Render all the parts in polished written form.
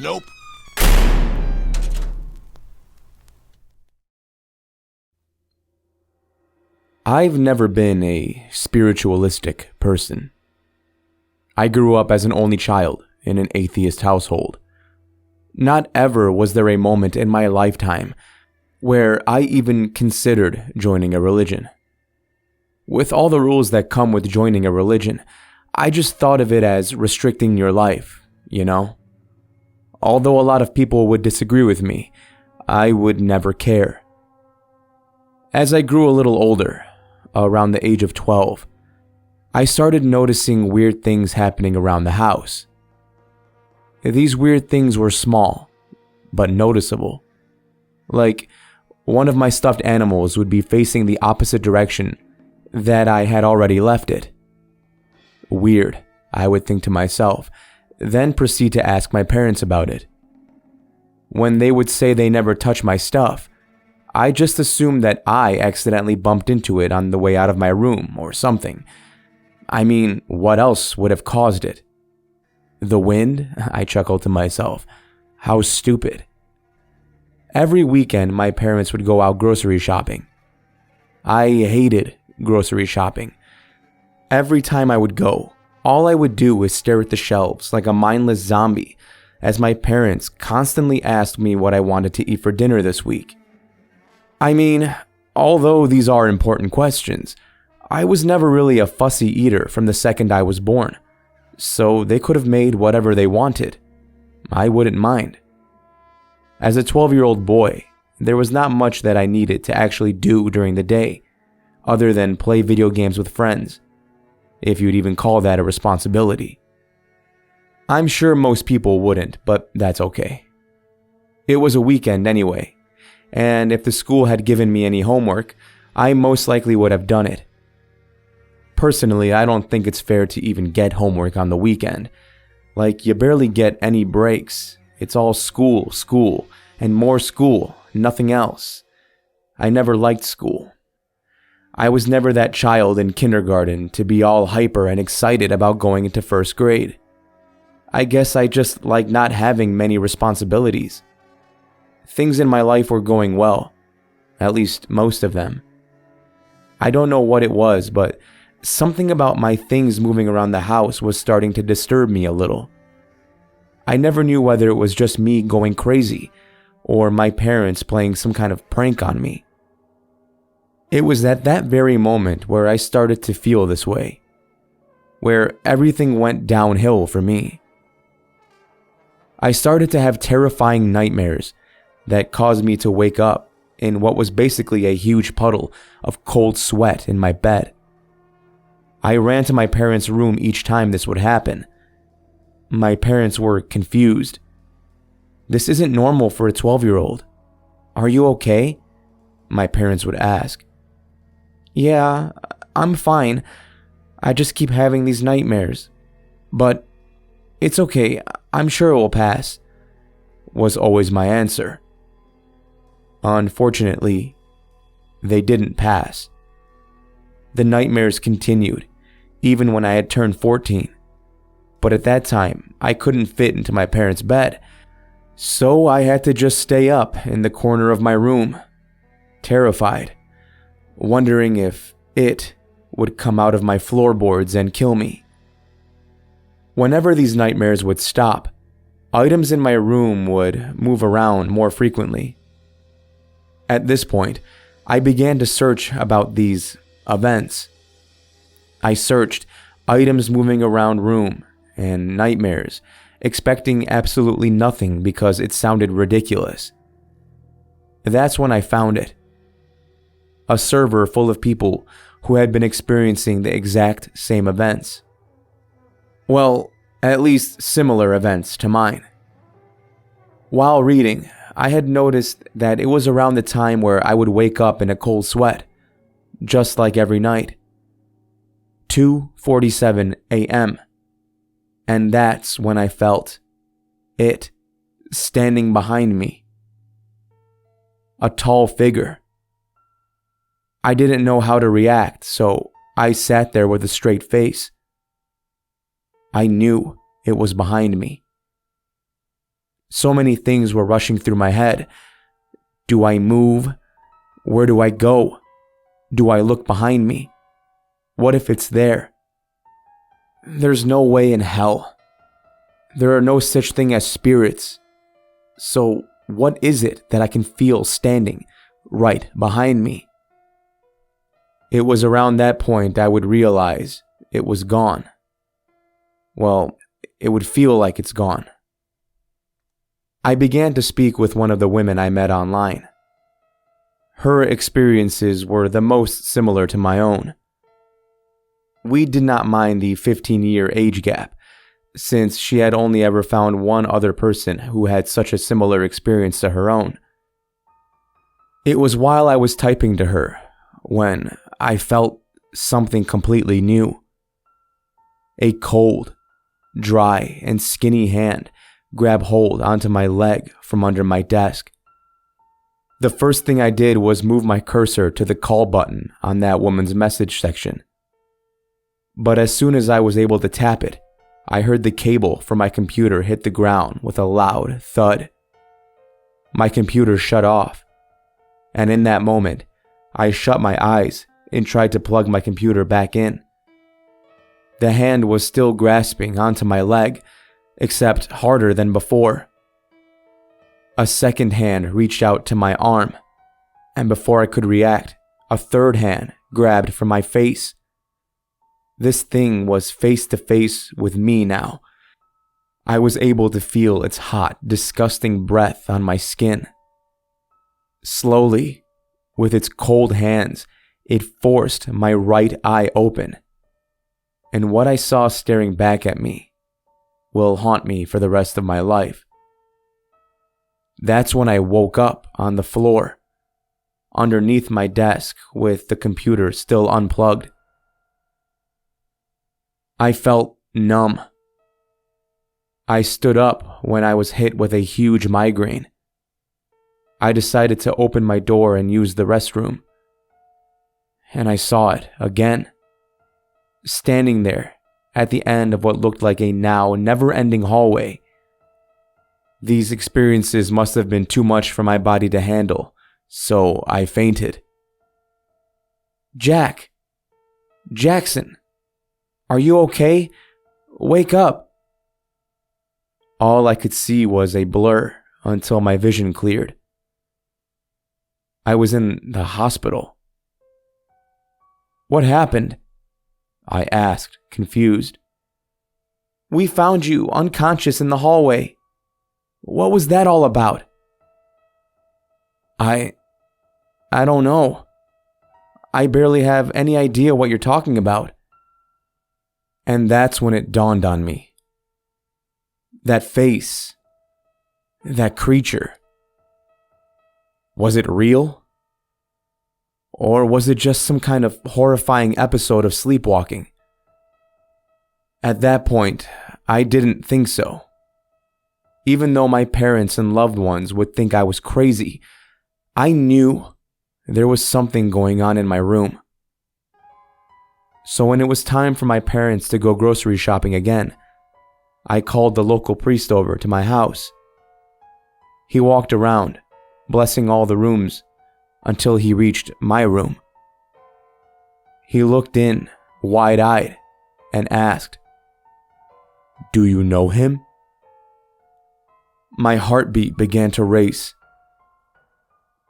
Nope. I've never been a spiritualistic person. I grew up as an only child in an atheist household. Not ever was there a moment in my lifetime where I even considered joining a religion. With all the rules that come with joining a religion, I just thought of it as restricting your life, you know? Although a lot of people would disagree with me, I would never care. As I grew a little older, around the age of 12, I started noticing weird things happening around the house. These weird things were small, but noticeable. Like, one of my stuffed animals would be facing the opposite direction that I had already left it. Weird, I would think to myself, then proceed to ask my parents about it. When they would say they never touch my stuff, I just assumed that I accidentally bumped into it on the way out of my room or something. I mean, what else would have caused it? The wind? I chuckled to myself. How stupid. Every weekend, my parents would go out grocery shopping. I hated grocery shopping. Every time I would go, all I would do was stare at the shelves like a mindless zombie as my parents constantly asked me what I wanted to eat for dinner this week. I mean, although these are important questions, I was never really a fussy eater from the second I was born, so they could have made whatever they wanted. I wouldn't mind. As a 12-year-old boy, there was not much that I needed to actually do during the day, other than play video games with friends, if you'd even call that a responsibility. I'm sure most people wouldn't, but that's okay. It was a weekend anyway, and if the school had given me any homework, I most likely would have done it. Personally, I don't think it's fair to even get homework on the weekend. Like, you barely get any breaks. It's all school, school, and more school, nothing else. I never liked school. I was never that child in kindergarten to be all hyper and excited about going into first grade. I guess I just like not having many responsibilities. Things in my life were going well, at least most of them. I don't know what it was, but something about my things moving around the house was starting to disturb me a little. I never knew whether it was just me going crazy or my parents playing some kind of prank on me. It was at that very moment where I started to feel this way, where everything went downhill for me. I started to have terrifying nightmares that caused me to wake up in what was basically a huge puddle of cold sweat in my bed. I ran to my parents' room each time this would happen. My parents were confused. This isn't normal for a 12-year-old. Are you okay? My parents would ask. Yeah, I'm fine. I just keep having these nightmares. But it's okay, I'm sure it will pass, was always my answer. Unfortunately, they didn't pass. The nightmares continued, even when I had turned 14. But at that time, I couldn't fit into my parents' bed, so I had to just stay up in the corner of my room, terrified, wondering if it would come out of my floorboards and kill me. Whenever these nightmares would stop, items in my room would move around more frequently. At this point, I began to search about these events. I searched items moving around room and nightmares, expecting absolutely nothing because it sounded ridiculous. That's when I found it. A server full of people who had been experiencing the exact same events. Well, at least similar events to mine. While reading, I had noticed that it was around the time where I would wake up in a cold sweat, just like every night. 2:47 a.m. And that's when I felt it standing behind me. A tall figure. I didn't know how to react, so I sat there with a straight face. I knew it was behind me. So many things were rushing through my head. Do I move? Where do I go? Do I look behind me? What if it's there? There's no way in hell. There are no such thing as spirits. So what is it that I can feel standing right behind me? It was around that point I would realize it was gone. Well, it would feel like it's gone. I began to speak with one of the women I met online. Her experiences were the most similar to my own. We did not mind the 15-year age gap, since she had only ever found one other person who had such a similar experience to her own. It was while I was typing to her when I felt something completely new. A cold, dry, and skinny hand grab hold onto my leg from under my desk. The first thing I did was move my cursor to the call button on that woman's message section. But as soon as I was able to tap it, I heard the cable from my computer hit the ground with a loud thud. My computer shut off, and in that moment, I shut my eyes and tried to plug my computer back in. The hand was still grasping onto my leg, except harder than before. A second hand reached out to my arm, and before I could react, a third hand grabbed for my face. This thing was face to face with me now. I was able to feel its hot, disgusting breath on my skin. Slowly, with its cold hands, it forced my right eye open. And what I saw staring back at me will haunt me for the rest of my life. That's when I woke up on the floor, underneath my desk with the computer still unplugged. I felt numb. I stood up when I was hit with a huge migraine. I decided to open my door and use the restroom. And I saw it again, standing there at the end of what looked like a now never-ending hallway. These experiences must have been too much for my body to handle, so I fainted. Jack! Jackson! Are you okay? Wake up! All I could see was a blur until my vision cleared. I was in the hospital. What happened? I asked, confused. We found you unconscious in the hallway. What was that all about? I don't know. I barely have any idea what you're talking about. And that's when it dawned on me. That face, that creature. Was it real? Or was it just some kind of horrifying episode of sleepwalking? At that point, I didn't think so. Even though my parents and loved ones would think I was crazy, I knew there was something going on in my room. So when it was time for my parents to go grocery shopping again, I called the local priest over to my house. He walked around, blessing all the rooms, until he reached my room. He looked in, wide-eyed, and asked, "Do you know him?" My heartbeat began to race.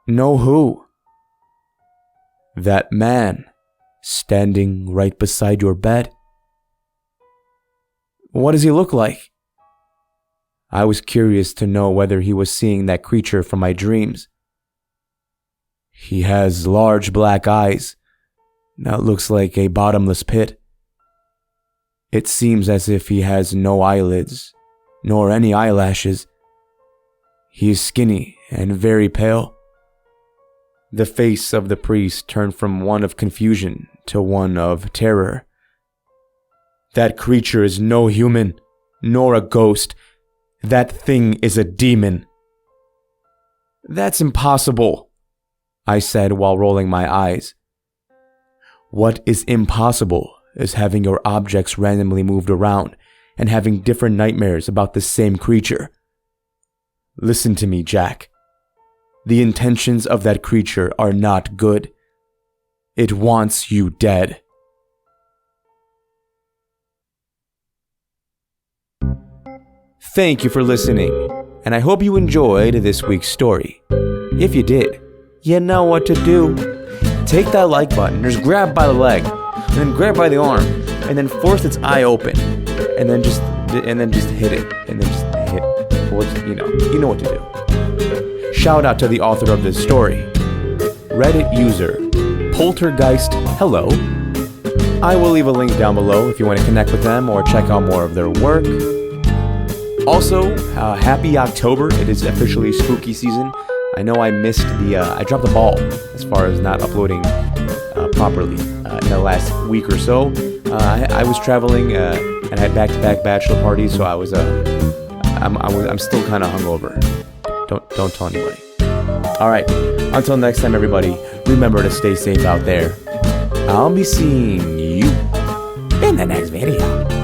Know who? That man standing right beside your bed. What does he look like? I was curious to know whether he was seeing that creature from my dreams. He has large black eyes that looks like a bottomless pit. It seems as if he has no eyelids, nor any eyelashes. He is skinny and very pale. The face of the priest turned from one of confusion to one of terror. That creature is no human, nor a ghost. That thing is a demon. That's impossible, I said while rolling my eyes. What is impossible is having your objects randomly moved around and having different nightmares about the same creature. Listen to me, Jack. The intentions of that creature are not good. It wants you dead. Thank you for listening, and I hope you enjoyed this week's story. If you did, you know what to do. Take that like button, just grab by the leg, and then grab by the arm, and then force its eye open, and then just hit it, and then just hit. Well, you know what to do. Shout out to the author of this story, Reddit user Poltergeist Hello. I will leave a link down below if you want to connect with them or check out more of their work. Also, happy October. It is officially spooky season. I know I dropped the ball as far as not uploading properly in the last week or so. I was traveling and I had back-to-back bachelor parties, so I'm still kind of hungover. Don't tell anybody. All right, until next time, everybody, remember to stay safe out there. I'll be seeing you in the next video.